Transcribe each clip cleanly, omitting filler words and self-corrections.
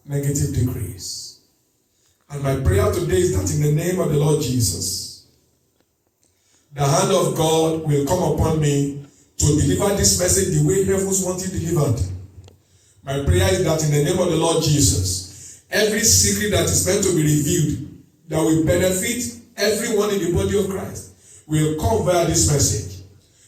negative decrees. And my prayer today is that in the name of the Lord Jesus, the hand of God will come upon me to deliver this message the way heavens want it delivered. My prayer is that in the name of the Lord Jesus, every secret that is meant to be revealed that will benefit everyone in the body of Christ will come via this message.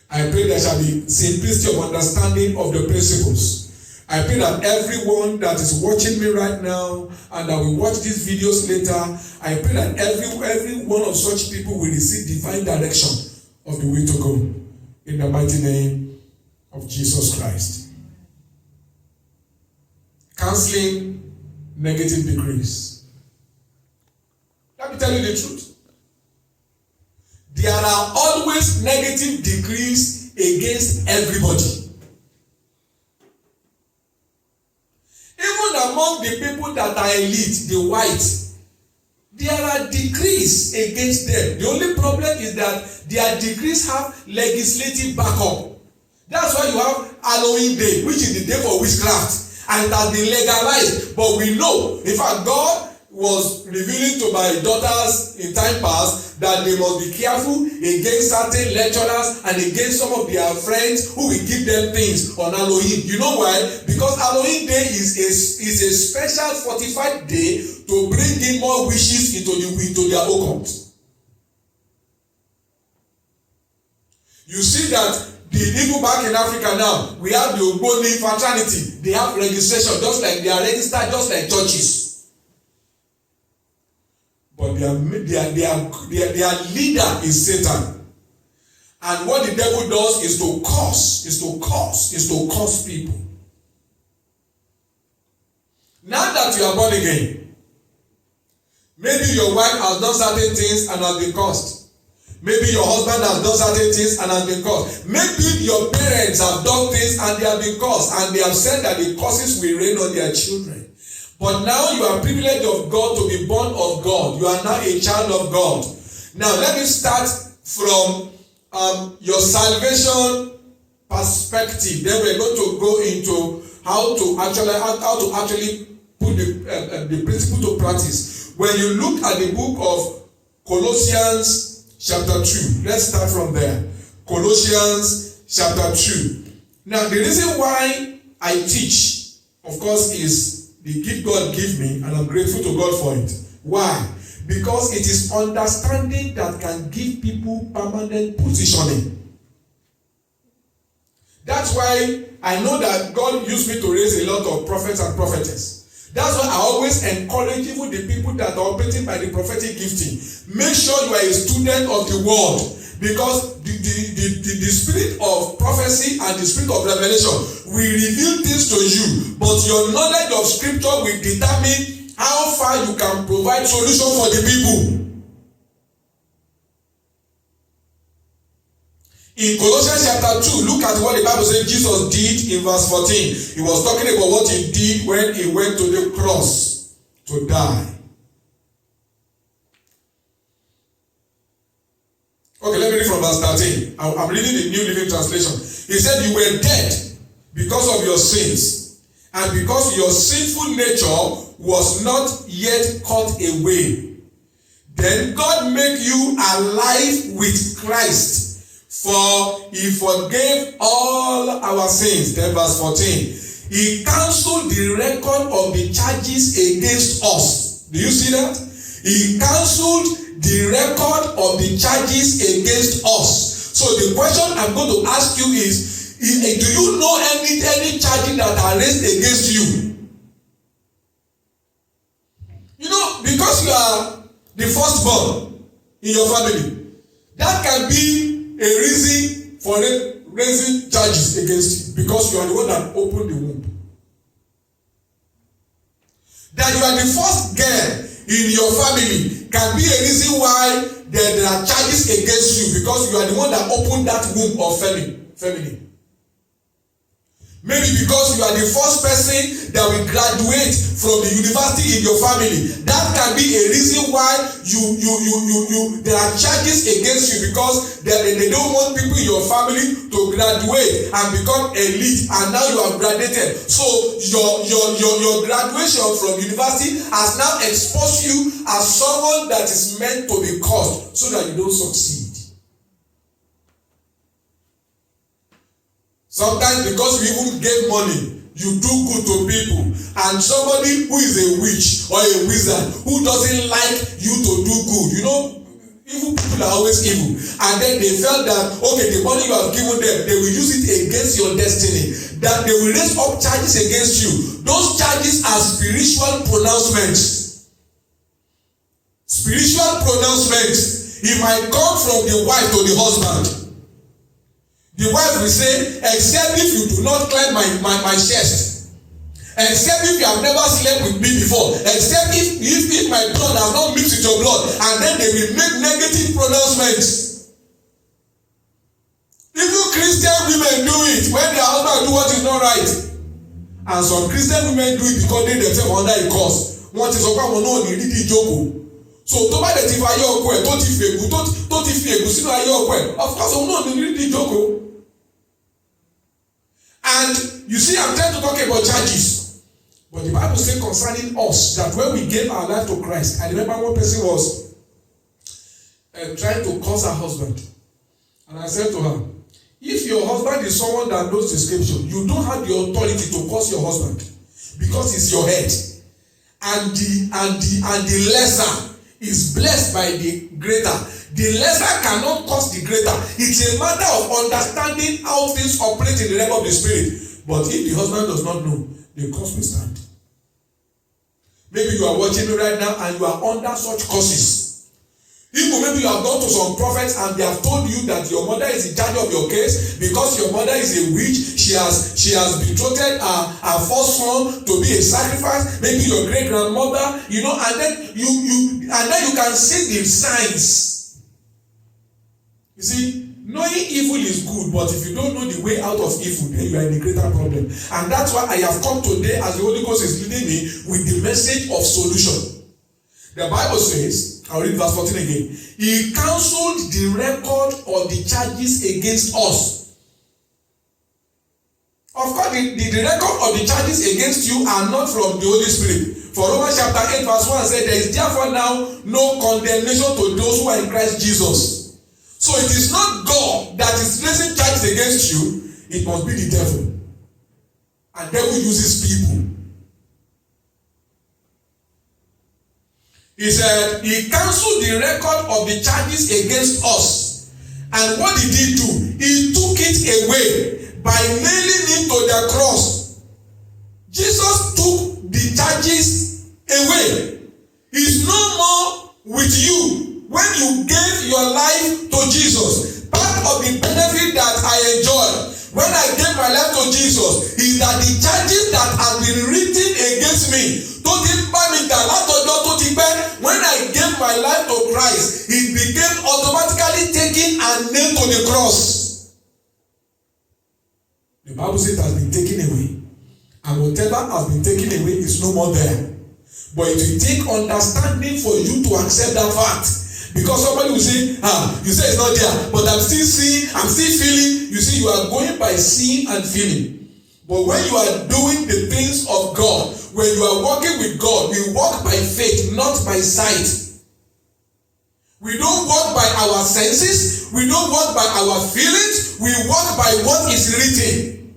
I pray there shall be simplicity of understanding of the principles. I pray that everyone that is watching me right now and that will watch these videos later, I pray that every one of such people will receive divine direction of the way to go. In the mighty name of Jesus Christ. Canceling negative decrees. Let me tell you the truth. There are always negative decrees against everybody. Even among the people that are elite, the white, there are decrees against them. The only problem is that their decrees have legislative backup. That's why you have Halloween Day, which is the day for witchcraft, and it has been legalized. But we know, in fact, God was revealing to my daughters in time past that they must be careful against certain lecturers and against some of their friends who will give them things on Halloween. You know why? Because Halloween Day is a special fortified day to bring in more wishes into their occult. You see that even back in Africa now, we have the Ogboni fraternity. They have registration just like they are registered just like churches. But their leader is Satan. And what the devil does is to curse people. Now that you are born again, maybe your wife has done certain things and has been cursed. Maybe your husband has done certain things and has been cursed. Maybe your parents have done things and they have been cursed, and they have said that the curses will rain on their children. But now you are privileged of God to be born of God. You are now a child of God. Now let me start from your salvation perspective. Then we're going to go into how to actually put the principle to practice. When you look at the book of Colossians chapter 2, let's start from there. Colossians chapter 2. Now the reason why I teach, of course, is the gift God gave me, and I'm grateful to God for it. Why? Because it is understanding that can give people permanent positioning. That's why I know that God used me to raise a lot of prophets and prophetess. That's why I always encourage even the people that are operating by the prophetic gifting. Make sure you are a student of the word. Because the spirit of prophecy and the spirit of revelation will reveal things to you, but your knowledge of scripture will determine how far you can provide solution for the people. In Colossians chapter 2, look at what the Bible says Jesus did in verse 14. He was talking about what he did when he went to the cross to die. Okay, let me read from verse 13. I'm reading the New Living Translation. He said, you were dead because of your sins, and because your sinful nature was not yet cut away. Then God made you alive with Christ, for he forgave all our sins. Then verse 14. He cancelled the record of the charges against us. Do you see that? He cancelled the record of the charges against us. So the question I'm going to ask you is, do you know any charges that are raised against you? You know, because you are the firstborn in your family, that can be a reason for raising charges against you, because you are the one that opened the womb. That you are the first girl in your family can be a reason why there are charges against you, because you are the one that opened that womb of family. Maybe because you are the first person that will graduate from the university in your family. That can be a reason why there are charges against you, because they don't want people in your family to graduate and become elite, and now you have graduated. So your graduation from university has now exposed you as someone that is meant to be cursed so that you don't succeed. Sometimes because you even gave money, you do good to people, and somebody who is a witch or a wizard who doesn't like you to do good, evil people are always evil, and then they felt that, okay, the money you have given them, they will use it against your destiny, that they will raise up charges against you. Those charges are spiritual pronouncements. Spiritual pronouncements. It might come from the wife to the husband. The wife will say, except if you do not cleanse my chest, except if you have never slept with me before, except if my blood has not mixed with your blood, and then they will make negative pronouncements. Even Christian women do it when their husband do what is not right, and some Christian women do it because they themselves under a curse. Wọ́n ti sọ pé àwọn náà ní rídìí ìjókòó. So tó bá dẹ̀ ti fa ayé ọkọ ẹ̀ tó ti fi ègún sínú ayé ọkọ ẹ̀, of course òun náà ní rídìí ìjókòó. And you see, I'm trying to talk about charges. But the Bible says concerning us that when we gave our life to Christ, I remember one person was trying to curse her husband. And I said to her, if your husband is someone that knows the scripture, you don't have the authority to curse your husband because he's your head. And the lesser is blessed by the greater. The lesser cannot cause the greater. It's a matter of understanding how things operate in the realm of the spirit. But if the husband does not know, the curse will stand. Maybe you are watching me right now and you are under such curses. Even maybe you have gone to some prophets and they have told you that your mother is in charge of your case because your mother is a witch. She has betrothed her first son to be a sacrifice. Maybe your great grandmother, and then you can see the signs. You see, knowing evil is good, but if you don't know the way out of evil, then you are in a greater problem. And that's why I have come today, as the Holy Ghost is leading me, with the message of solution. The Bible says, I'll read verse 14 again. He cancelled the record of the charges against us. Of course, the record of the charges against you are not from the Holy Spirit. For Romans chapter 8 verse 1 said, there is therefore now no condemnation to those who are in Christ Jesus. So it is not God that is raising charges against you. It must be the devil. And devil uses people. He said he cancelled the record of the charges against us. And what did he do? He took it away by nailing it to the cross. Jesus took the charges away. He's no more with you when you gave your life to Jesus. Part of the benefit that I enjoy when I gave my life to Jesus is that the charges that have been written against me, when I gave my life to Christ, it became automatically taken and nailed to the cross. The Bible says it has been taken away. And whatever has been taken away is no more there. But it will take understanding for you to accept that fact. Because somebody will say, you say it's not there, but I'm still seeing, I'm still feeling. You see, you are going by seeing and feeling. But when you are doing the things of God, when you are walking with God, we walk by faith, not by sight. We don't walk by our senses. We don't walk by our feelings. We walk by what is written.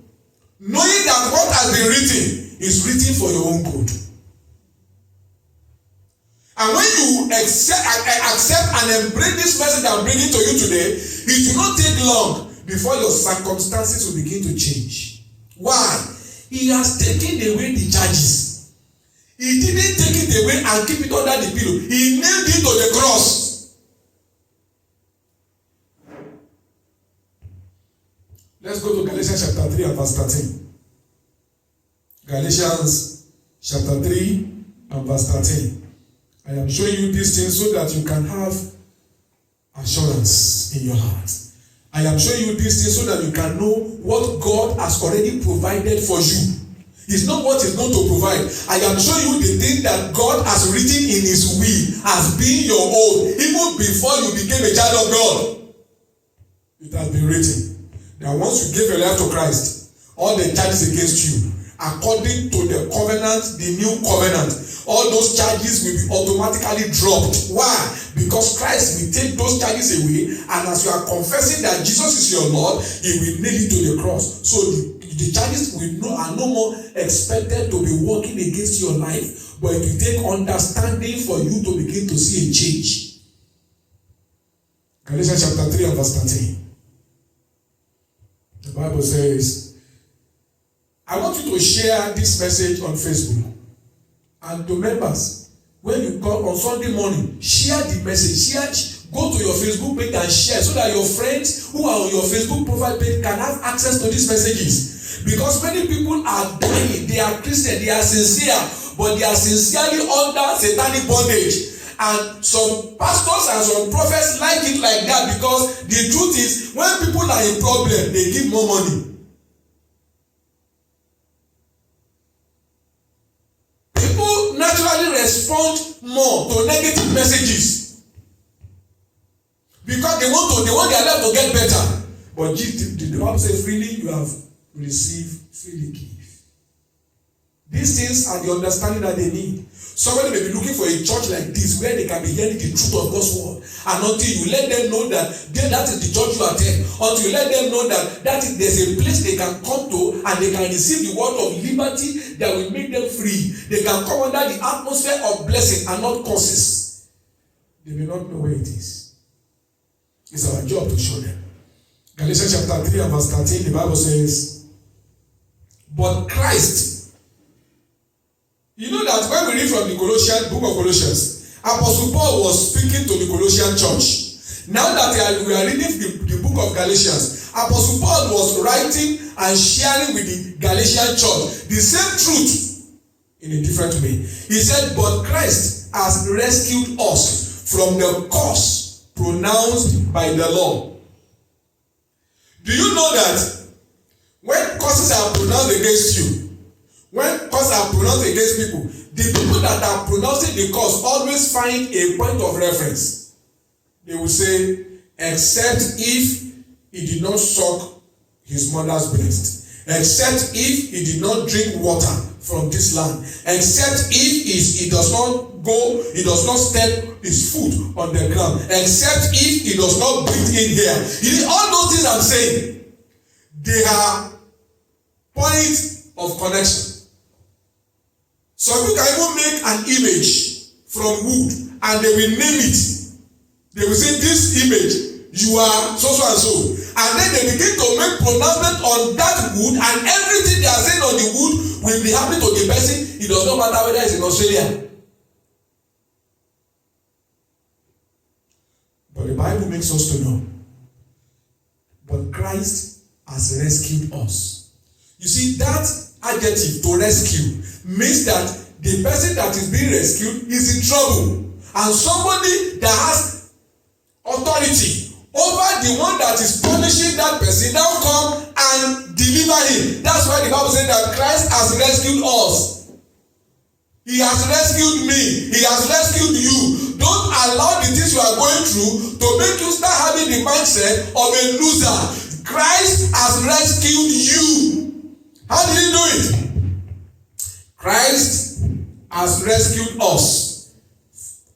Knowing that what has been written is written for your own good. And when you accept and embrace this message I'm bringing to you today, it will not take long before your circumstances will begin to change. Why? He has taken away the charges. He didn't take it away and keep it under the pillow. He nailed it to the cross. Let's go to Galatians chapter 3 and verse 13. Galatians chapter 3 and verse 13. I am showing you these things so that you can have assurance in your heart. I am showing you these things so that you can know what God has already provided for you. It's not what He's going to provide. I am showing you the thing that God has written in His will as being your own, even before you became a child of God. It has been written that once you give your life to Christ, all the charges against you, according to the covenant, the new covenant, all those charges will be automatically dropped. Why? Because Christ will take those charges away, and as you are confessing that Jesus is your Lord, He will nail it to the cross. So the charges are no more expected to be working against your life, but it will take understanding for you to begin to see a change. Galatians chapter 3 and verse 13. The Bible says, I want you to share this message on Facebook. And to members, when you call on Sunday morning, share the message. Go to your Facebook page and share so that your friends who are on your Facebook profile page can have access to these messages. Because many people are dying. They are Christian, they are sincere, but they are sincerely under satanic bondage. And some pastors and some prophets like it like that, because the truth is, when people are in problem, they give more money. People naturally respond more to negative messages because they want their life to get better. But the Bible says, freely you have received, freely give. These things are the understanding that they need. Somebody may be looking for a church like this where they can be hearing the truth of God's word. And until you let them know that is the church you attend, until you let them know that there's a place they can come to and they can receive the word of liberty that will make them free. They can come under the atmosphere of blessing and not curses. They may not know where it is. It's our job to show them. Galatians chapter 3 and verse 13, the Bible says, but Christ. You know that when we read from the book of Colossians, Apostle Paul was speaking to the Colossian church. Now that we are reading the book of Galatians, Apostle Paul was writing and sharing with the Galatian church the same truth in a different way. He said, but Christ has rescued us from the curse pronounced by the law. Do you know that when curses are pronounced against you, when curses are pronounced against people, the people that are pronouncing the curse always find a point of reference. They will say, except if he did not suck his mother's breast, except if he did not drink water from this land, except if he does not step his foot on the ground, except if he does not breathe in here. All those things I'm saying, they are points of connection. Some people can even make an image from wood and they will name it. They will say, this image, you are so and so. And then they begin to make pronouncement on that wood, and everything they are saying on the wood will be happening to the person. It does not matter whether it's in Australia. But the Bible makes us to know. But Christ has rescued us. You see, that adjective, to rescue, means that the person that is being rescued is in trouble. And somebody that has authority over the one that is punishing that person now come and deliver him. That's why the Bible says that Christ has rescued us. He has rescued me. He has rescued you. Don't allow the things you are going through to make you start having the mindset of a loser. Christ has rescued you. How did he do it? Christ has rescued us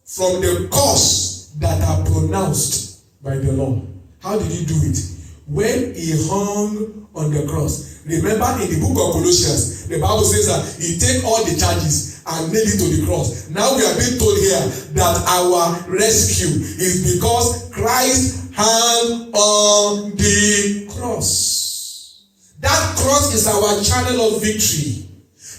from the curse that are pronounced by the law. How did he do it? When he hung on the cross. Remember in the book of Colossians, the Bible says that he take all the charges and nail it to the cross. Now we are being told here that our rescue is because Christ hung on the cross. That cross is our channel of victory.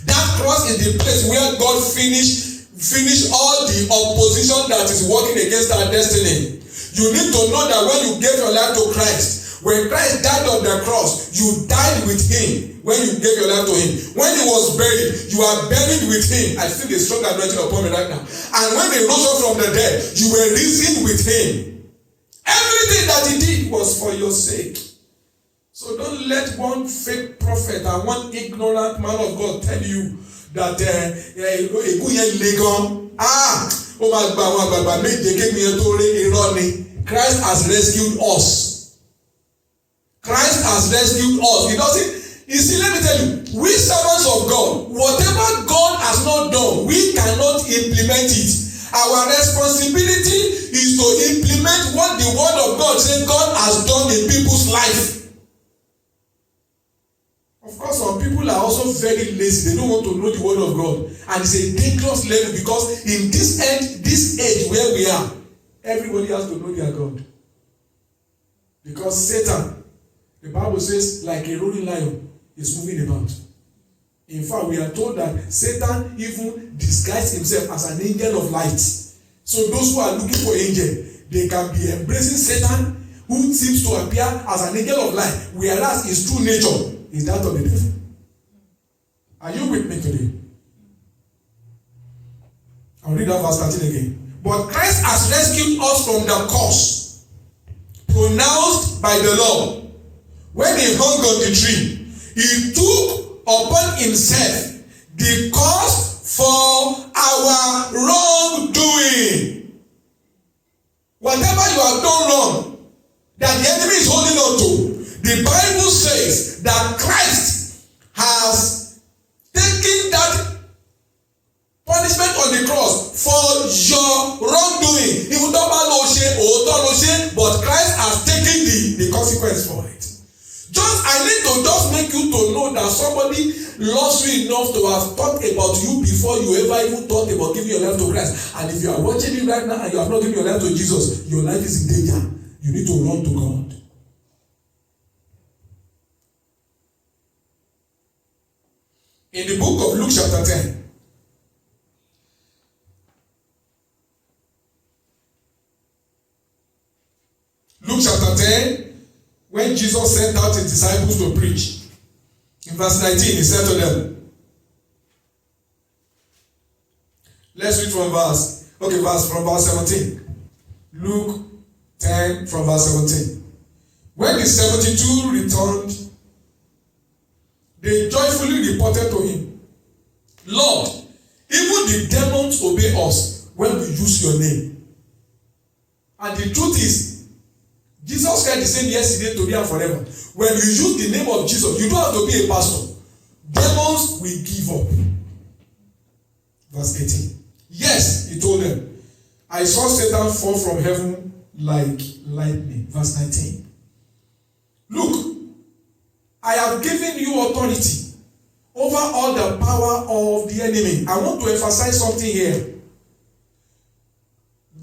That cross is the place where God finish all the opposition that is working against our destiny. You need to know that when you gave your life to Christ, when Christ died on the cross, you died with him when you gave your life to him. When he was buried, you are buried with him. I feel the strong anointing upon me right now. And when he rose up from the dead, you were risen with him. Everything that he did was for your sake. So don't let one fake prophet and one ignorant man of God tell you that ègún yẹn le gan. Ó máa gba àwọn àgbàgbà méje kémi yẹn tó rí irọ́ ni. Christ has rescued us. Christ has rescued us. He doesn't. You see, let me tell you, we servants of God, whatever God has not done, we cannot implement it. Our responsibility is to implement what the word of God says God has done in people's life. Of course, some people are also very lazy. They don't want to know the word of God. And it's a dangerous level because in this age where we are, everybody has to know their God. Because Satan, the Bible says, like a roaring lion, is moving about. In fact, we are told that Satan even disguised himself as an angel of light. So those who are looking for angel, they can be embracing Satan, who seems to appear as an angel of light, whereas his true nature is that of the devil. Are you with me today? I'll read that verse 13 again. But Christ has rescued us from the curse pronounced by the law. When he hung on the tree, he took upon himself the cost for our wrongdoing. Whatever you have done wrong, that the enemy is holding on to, the Bible says that Christ has taken that punishment on the cross for your wrongdoing. Even though but Christ has taken the consequence for it. I need to just make you to know that somebody loves you enough to have thought about you before you ever even thought about giving your life to Christ. And if you are watching it right now and you have not given your life to Jesus, your life is in danger. You need to run to God. In the book of Luke chapter 10, Luke chapter 10, when Jesus sent out his disciples to preach, in verse 19, he said to them, let's read from verse 17. Luke 10 from verse 17. When the 72 returned, they joyfully reported to him, Lord, even the demons obey us when we use your name. And the truth is, Jesus Christ is the same yesterday, today, and forever. When you use the name of Jesus, you don't have to be a pastor. Demons will give up. Verse 18. Yes, he told them, I saw Satan fall from heaven like lightning. Verse 19. Look, I have given you authority over all the power of the enemy. I want to emphasize something here.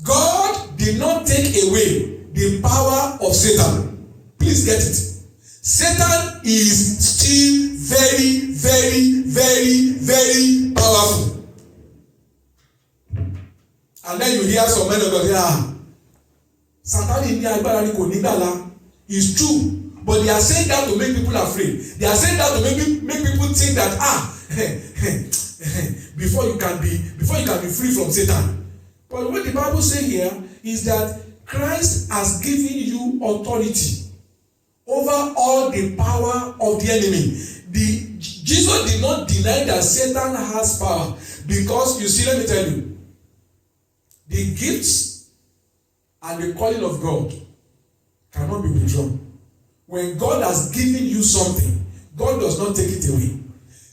God did not take away the power of Satan. Please get it. Satan is still very, very, very, very powerful. And then you hear some men of God, Satan ní agbára ni kò ní gbàlà. It's true. But they are saying that to make people afraid. They are saying that to make people think that before you can be free from Satan. But what the Bible says here is that Christ has given you authority over all the power of the enemy. Jesus did not deny that Satan has power, because you see, let me tell you, the gifts and the calling of God cannot be withdrawn. When God has given you something, God does not take it away.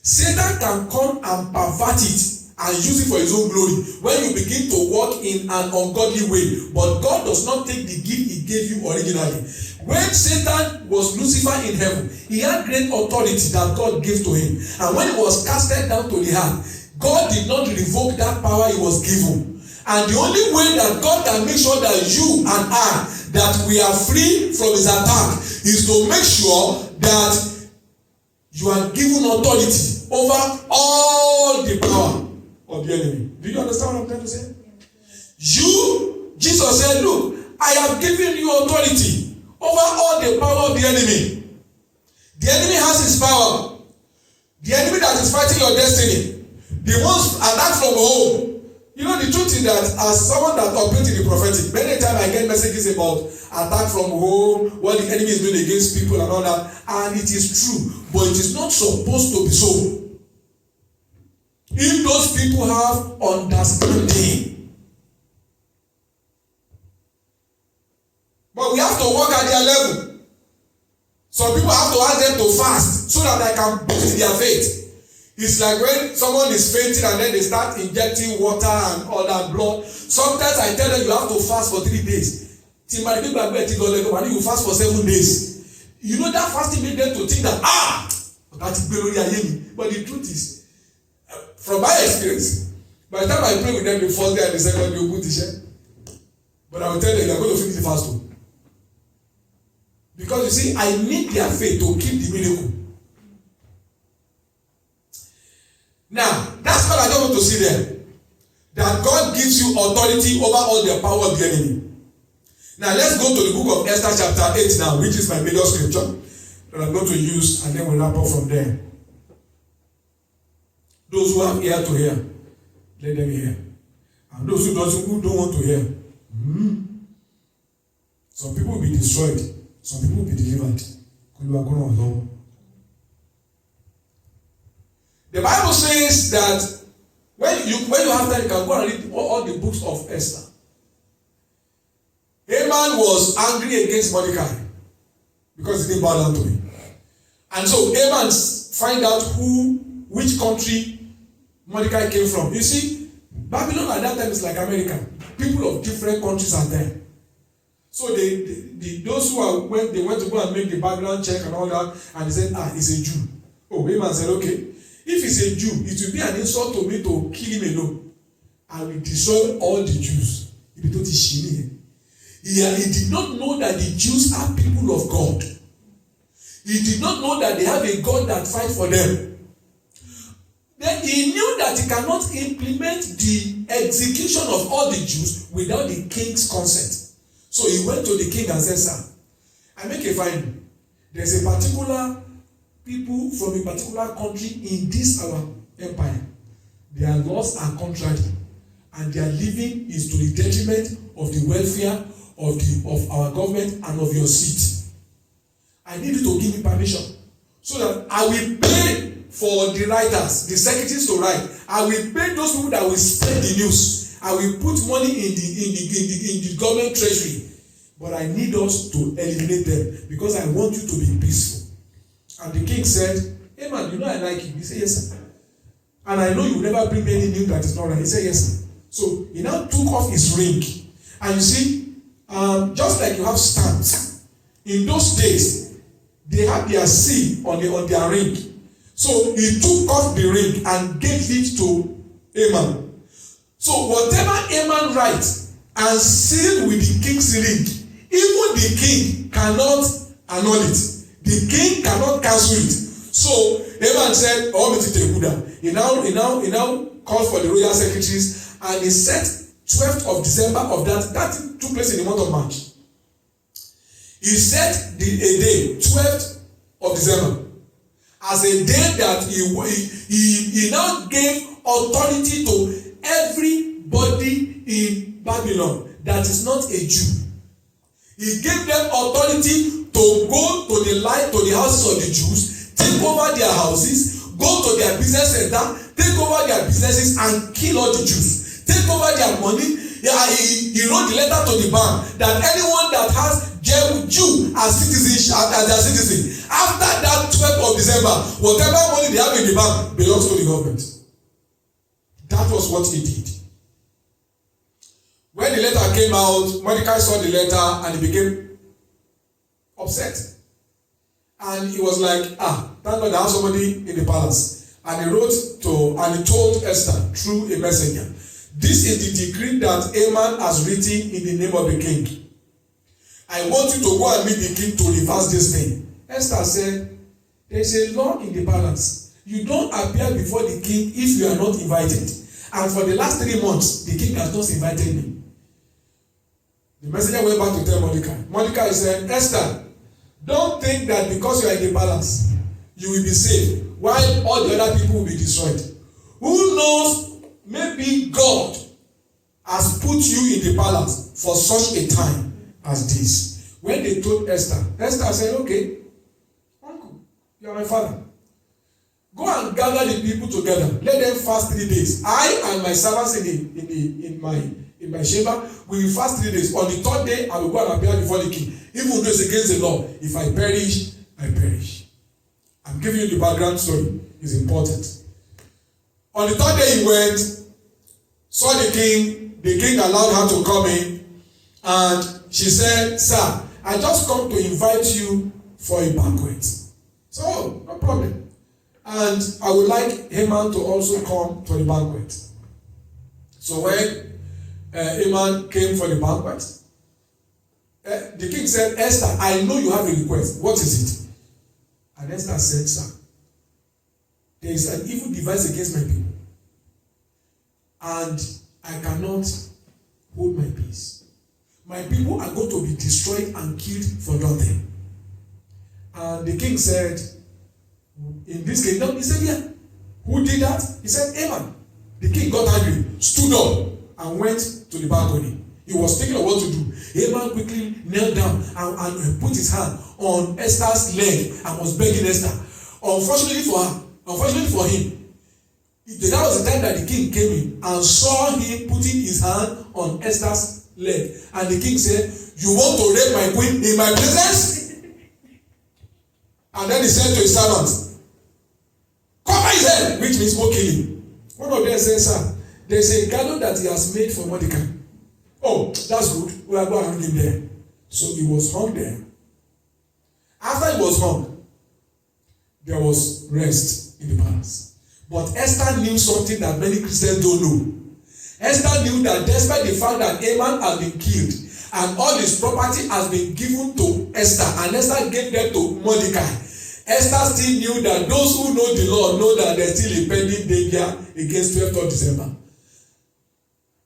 Satan can come and pervert it and use it for his own glory when you begin to walk in an ungodly way. But God does not take the gift he gave you originally. When Satan was Lucifer in heaven, he had great authority that God gave to him. And when he was casted down to the earth, God did not revoke that power he was given. And the only way that God can make sure that you and I, that we are free from his attack, is to make sure that you are given authority over all the power of the enemy. Do you understand what I'm trying to say? Jesus said, look, I have given you authority over all the power of the enemy. The enemy has his power. The enemy that is fighting your destiny. The ones attack from home. You know, the the truth is that as someone that operates in the prophetic, many times I get messages about attack from home, what the enemy is doing against people and all that, and it is true, but it is not supposed to be so. If those people have understanding, but we have to work at their level. Some people have to ask them to fast so that they can boost their faith. It's like when someone is fainting and then they start injecting water and all that blood. Sometimes I tell them you have to fast for 3 days. You fast for 7 days. You know that fasting made them to think that but the truth is, from my experience, by the time I pray with them the first day and the second day, good t-shirt. But I will tell them you are going to finish the fast too. Because you see, I need their faith to keep the miracle. Now, that's what I don't want to see there. That God gives you authority over all the power of the enemy. Now, let's go to the book of Esther chapter 8 now, which is my major scripture that I'm going to use, and then we'll wrap up from there. Those who have ear to hear, let them hear. And those who don't want to hear, some people will be destroyed. Some people will be delivered. The Bible says that when you have time, you can go and read all the books of Esther. Haman was angry against Mordecai because he didn't bow down to him. And so Haman find out which country Mordecai came from. You see, Babylon at that time is like America. People of different countries are there. So those who went to go and make the background check and all that, and they said, he's a Jew. Oh, Haman said, okay. If he's a Jew, it will be an insult to me to kill him alone. I will destroy all the Jews. He did not know that the Jews are people of God. He did not know that they have a God that fights for them. Then he knew that he cannot implement the execution of all the Jews without the king's consent. So he went to the king and said, sir, I make a finding. There's a particular people from a particular country in this our empire. Their laws are contrary, and their living is to the detriment of the welfare of our government and of your seat. I need you to give me permission so that I will pay for the writers, the secretaries to write. I will pay those people that will spread the news. I will put money in the government treasury. But I need us to eliminate them because I want you to be peaceful. And the king said, hey man, you know I like you. He said, yes, sir. And I know you will never bring me any news that is not right. He said, yes, sir. So he now took off his ring. And you see, just like you have stamps, in those days, they had their seal on their ring. So he took off the ring and gave it to Haman. So whatever Haman writes and sealed with the king's ring, even the king cannot annul it. The king cannot cancel it. So Haman said, "Oh, me to take Buddha." He now called for the royal secretaries and he set 12th of December of that took place in the month of March. He set a day, 12th of December, as a day that he now gave authority to everybody in Babylon that is not a Jew. He gave them authority to go to the houses of the Jews, take over their houses, go to their business center, take over their businesses and kill all the Jews, take over their money. He wrote the letter to the bank that anyone that has Jew as their citizen, after that 12th of December, whatever money they have in the bank belongs to the government. That was what he did. When the letter came out, Mordecai saw the letter and he became upset. And he was like, thank God I have somebody in the palace. And he told Esther through a messenger, this is the decree that Haman has written in the name of the king. I want you to go and meet the king to reverse this thing. Esther said, there is a law in the palace. You don't appear before the king if you are not invited. And for the last 3 months, the king has not invited me. The messenger went back to tell Mordecai. Mordecai said, Esther, don't think that because you are in the palace, you will be safe, while all the other people will be destroyed. Who knows, maybe God has put you in the palace for such a time as this. When they told Esther, Esther said, okay, uncle, you are my father. Go and gather the people together. Let them fast 3 days. I and my servants in my chamber, we will fast 3 days. On the 3rd day, I will go and appear before the king. Even though it's against the law, if I perish, I perish. I'm giving you the background story. It's important. On the 3rd day, he went, saw the king. The king allowed her to come in, and she said, "Sir, I just come to invite you for a banquet." So, no problem. And I would like Haman to also come to the banquet. So when Haman came for the banquet, the king said, "Esther, I know you have a request. What is it?" And Esther said, "Sir, there is an evil device against my people, and I cannot hold my peace. My people are going to be destroyed and killed for nothing." And the king said, in this kingdom, he said, "Yeah." Who did that? He said, "Haman." The king got angry, stood up, and went to the balcony. He was thinking of what to do. Haman quickly knelt down and put his hand on Esther's leg and was begging Esther. Unfortunately for him, that was the time that the king came in and saw him putting his hand on Esther's leg. And the king said, "You want to rape my queen in my presence?" And then he said to his servants, "Cover his head," which means go kill him. One of them said, "Sir, there's a gallows that he has made for Mordecai." "Oh, that's good. We are going to hang him there." So he was hung there. After he was hung, there was rest in the palace. But Esther knew something that many Christians don't know. Esther knew that despite the fact that Haman has been killed and all his property has been given to Esther, and Esther gave them to Mordecai, Esther still knew that those who know the Lord know that there's still a pending danger against 12th of December.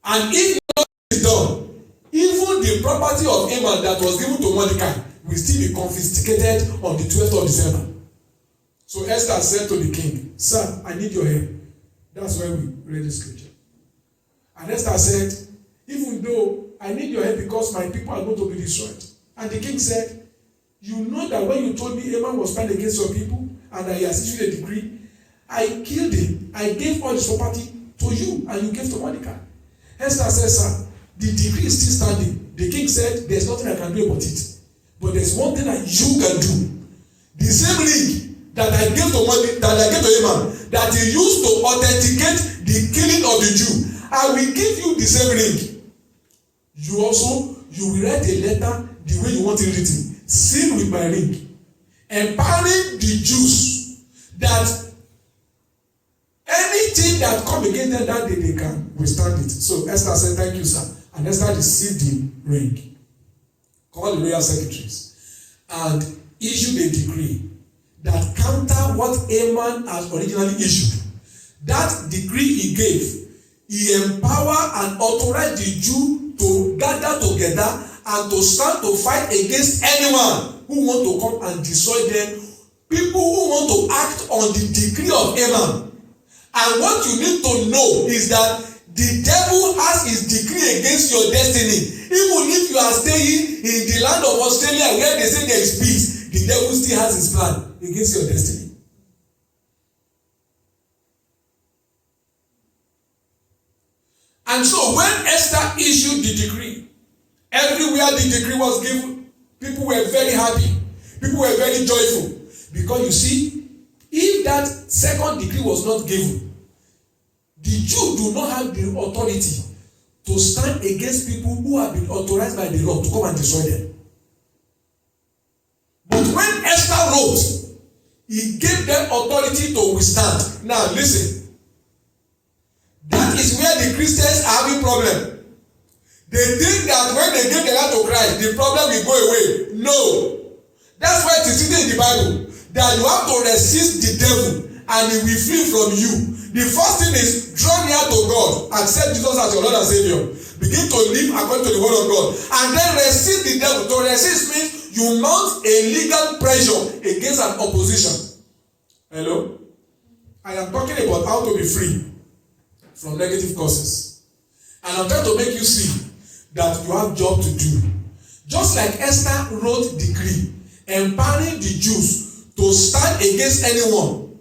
And if nothing is done, even the property of Haman that was given to Mordecai will still be confiscated on the 12th of December. So Esther said to the king, "Sir, I need your help." That's why we read the scripture. And Esther said, "Even though I need your help because my people are going to be destroyed." And the king said, "You know that when you told me Haman was planned against your people and that he has issued a decree, I killed him. I gave all his property to you and you gave to Mordecai." Esther said, "Sir, the decree is still standing." The king said, "There's nothing I can do about it. But there's one thing that you can do. The same ring that I gave to Haman, that he used to authenticate the killing of the Jew, I will give you the same ring. You will write a letter the way you want it written, sealed with my ring, empowering the Jews that anything that come against them that day, they can withstand it." So Esther said, "Thank you, sir." And Esther received the ring, called the royal secretaries, and issued a decree that counter what Haman has originally issued. That decree he gave, he empowered and authorized the Jew to gather together and to stand to fight against anyone who want to come and destroy them, people who want to act on the decree of Haman. And what you need to know is that the devil has his decree against your destiny. Even if you are staying in the land of Australia where they say there is peace, the devil still has his plan against your destiny. And so when Esther issued the decree, everywhere the decree was given, people were very happy. People were very joyful. Because you see, if that second decree was not given, the Jews do not have the authority to stand against people who have been authorized by the law to come and destroy them. But when Esther wrote, he gave them authority to withstand. Now listen, that is where the Christians are having problem. They think that when they give their life to Christ, the problem will go away. No. That's why it is written in the Bible that you have to resist the devil and he will flee from you. The first thing is draw near to God, accept Jesus as your Lord and Savior, begin to live according to the word of God, and then resist the devil. To resist means you mount a legal pressure against an opposition. Hello? I am talking about how to be free from negative causes. And I'm trying to make you see that you have job to do. Just like Esther wrote decree empowering the Jews to stand against anyone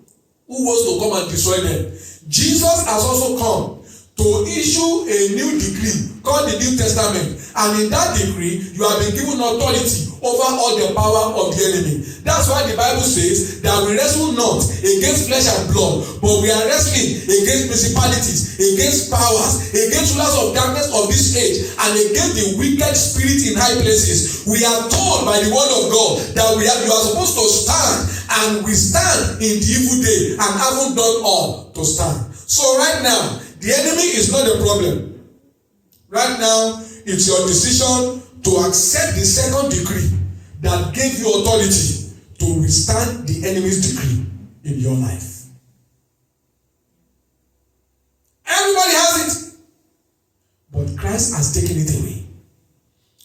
who wants to come and destroy them. Jesus has also come to issue a new decree called the New Testament, and in that decree you have been given authority over all the power of the enemy. That's why the Bible says that we wrestle not against flesh and blood, but we are wrestling against principalities, against powers, against rulers of darkness of this age, and against the wicked spirit in high places. We are told by the word of God that you are supposed to stand, and we stand in the evil day and haven't done all to stand. So right now, the enemy is not the problem. Right now, it's your decision to accept the second decree that gave you authority to withstand the enemy's decree in your life. Everybody has it. But Christ has taken it away.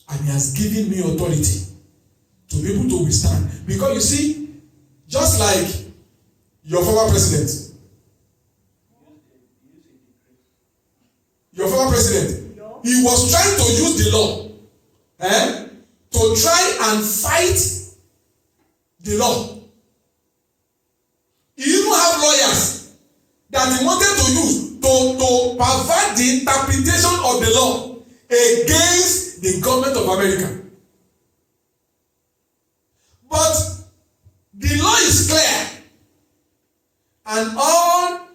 And he has given me authority to be able to withstand. Because you see, just like your former president, he was trying to use the law to try and fight the law. He even have lawyers that he wanted to use to pervert the interpretation of the law against the government of America. But the law is clear, and all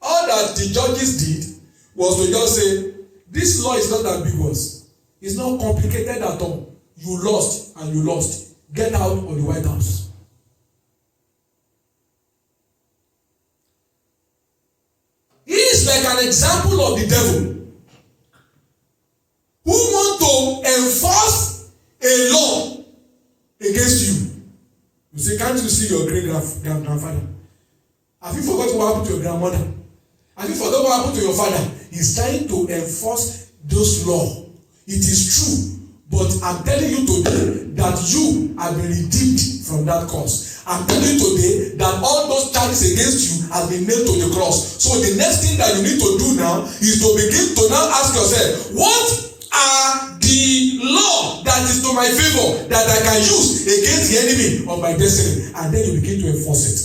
that the judges did was to just say, this law is not ambiguous. It's not complicated at all. You lost and you lost. Get out of the White House. He is like an example of the devil who want to enforce a law against you. You say, can't you see your great grandfather? Have you forgotten what happened to your grandmother? Have you forgotten what happened to your father? He's trying to enforce those laws. It is true, but I'm telling you today that you have been redeemed from that curse. I'm telling you today that all those charges against you have been nailed to the cross. So the next thing that you need to do now is to begin to now ask yourself, what are the law that is to my favor that I can use against the enemy of my destiny? And then you begin to enforce it.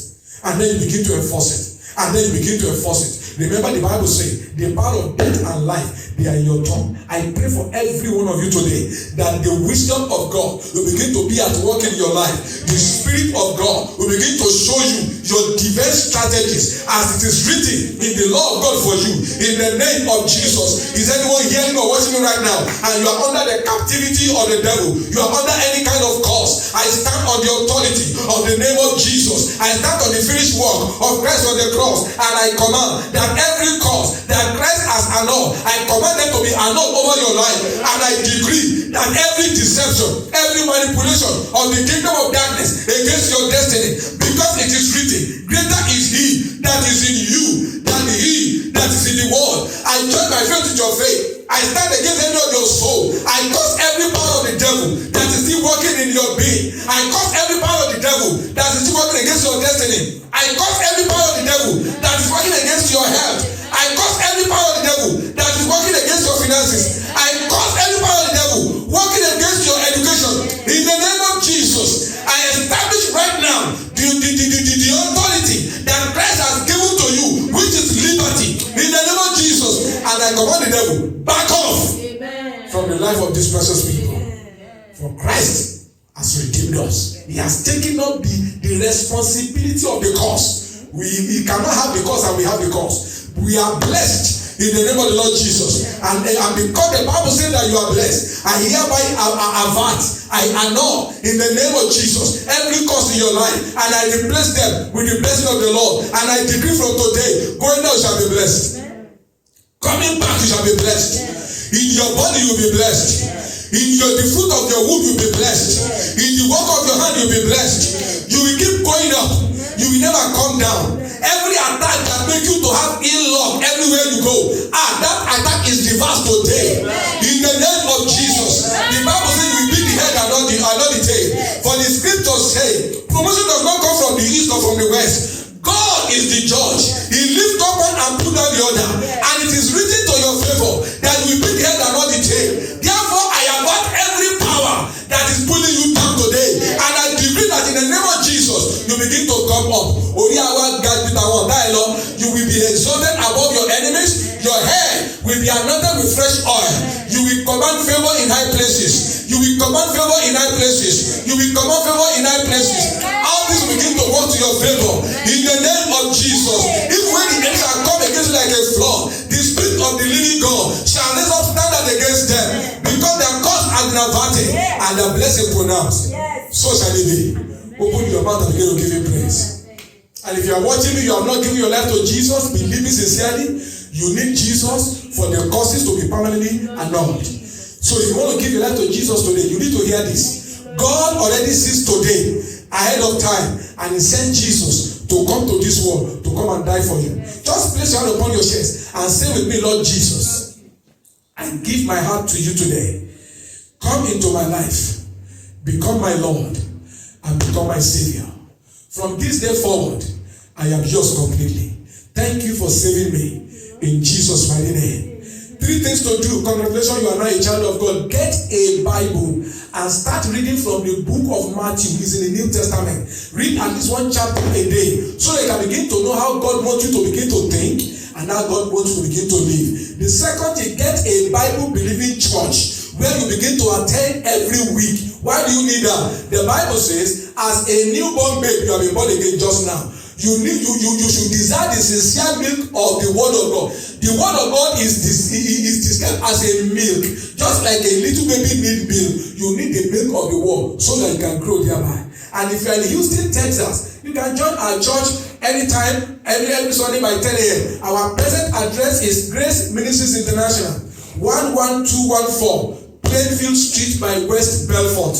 And then you begin to enforce it. And then you begin to enforce it. Remember, the Bible says the power of death and life, they are in your tongue. I pray for every one of you today that the wisdom of God will begin to be at work in your life. The Spirit of God will begin to show you your diverse strategies as it is written in the law of God for you. In the name of Jesus. Is anyone hearing or watching me right now? And you are under the captivity of the devil. You are under any kind of curse. I stand on the authority of the name of Jesus. I stand on the finished work of Christ on the cross. And I command that every cause that Christ has annulled, I command them to be annulled over your life. And I decree that every deception, every manipulation of the kingdom of darkness against your destiny, because it is written, greater is he that is in you than he that is in the world. I join my faith with your faith. I stand against any of your soul. I curse every power of the devil that is still working in your being. I curse every power of the devil that is still working against your destiny. I curse every power of the devil that is working against your health. I curse every power of the devil that is working against your finances. I curse every power of the devil working against your education. In the name of Jesus, I establish right now the authority that Christ has given to you, which is liberty. In the name of Jesus, and I command the devil, back off. Amen. From the life of these precious people. For Christ has redeemed us. He has taken up the responsibility of the cause. We cannot have the cause and we have the cause. We are blessed in the name of the Lord Jesus. And because the Bible says that you are blessed, I hereby avert, I annul in the name of Jesus every cause in your life, and I replace them with the blessing of the Lord. And I decree from today, going out you shall be blessed. Coming back you shall be blessed. In your body you will be blessed. In the fruit of your womb you will be blessed. In the work of your hand you will be blessed. You will keep going up. You will never come down. Every attack that makes you to have ill luck everywhere you go, that attack is reversed today. In the name of Jesus. The Bible says you will be the head and not the tail. For the scriptures say, promotion does not come from the east or from the west. God is the judge. He lifts up one and put down the other. And it is written to your favor that you will be anointed with fresh oil. You will command favor in high places. You will command favor in high places. You will command favor in high places. All this begin to work to your favor in the name of Jesus. Even when the enemy shall come against you like a flood, the Spirit of the living God shall raise up standard against them, because their cause has been averted and their blessing pronounced. So shall it be. Open your mouth and begin to give him praise. And if you are watching me, you have not given your life to Jesus, believe me sincerely, you need Jesus for the causes to be permanently annulled. So if you want to give your life to Jesus today, you need to hear this. God already sees today ahead of time, and he sent Jesus to come to this world to come and die for you. Just place your hand upon your chest and say with me, Lord Jesus, I give my heart to you today. Come into my life, become my Lord, and become my Savior. From this day forward, I am yours completely. Thank you for saving me in Jesus' mighty name. 3 things to do. Congratulations, you are now a child of God. Get a Bible and start reading from the book of Matthew. It's in the New Testament. Read at least 1 chapter a day, so you can begin to know how God wants you to begin to think and how God wants you to begin to live. The second thing, get a Bible-believing church where you begin to attend every week. Why do you need that? The Bible says, as a newborn babe, you have been born again just now. You should desire the sincere milk of the word of God. The word of God is described as a milk. Just like a little baby needs milk, you need the milk of the word so that you can grow thereby. And if you are in Houston, Texas, you can join our church anytime, every Sunday by 10 a.m. Our present address is Grace Ministries International, 11214 Plainfield Street by West Belfort.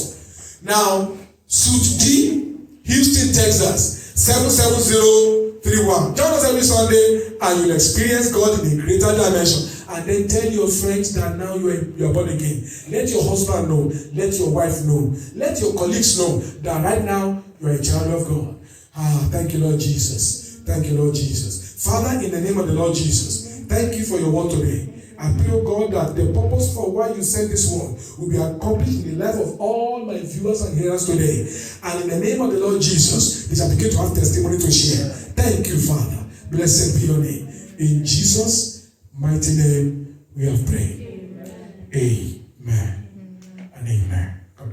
Now, Suite D, Houston, Texas, 77031. Join us every Sunday and you'll experience God in a greater dimension. And then tell your friends that now you are born again. Let your husband know. Let your wife know. Let your colleagues know that right now you are a child of God. Thank you, Lord Jesus. Thank you, Lord Jesus. Father, in the name of the Lord Jesus, thank you for your word today. I pray, oh God, that the purpose for why you sent this word will be accomplished in the life of all my viewers and hearers today. And in the name of the Lord Jesus, they shall begin to have testimony to share. Thank you, Father. Blessed be your name. In Jesus' mighty name, we have prayed. Amen.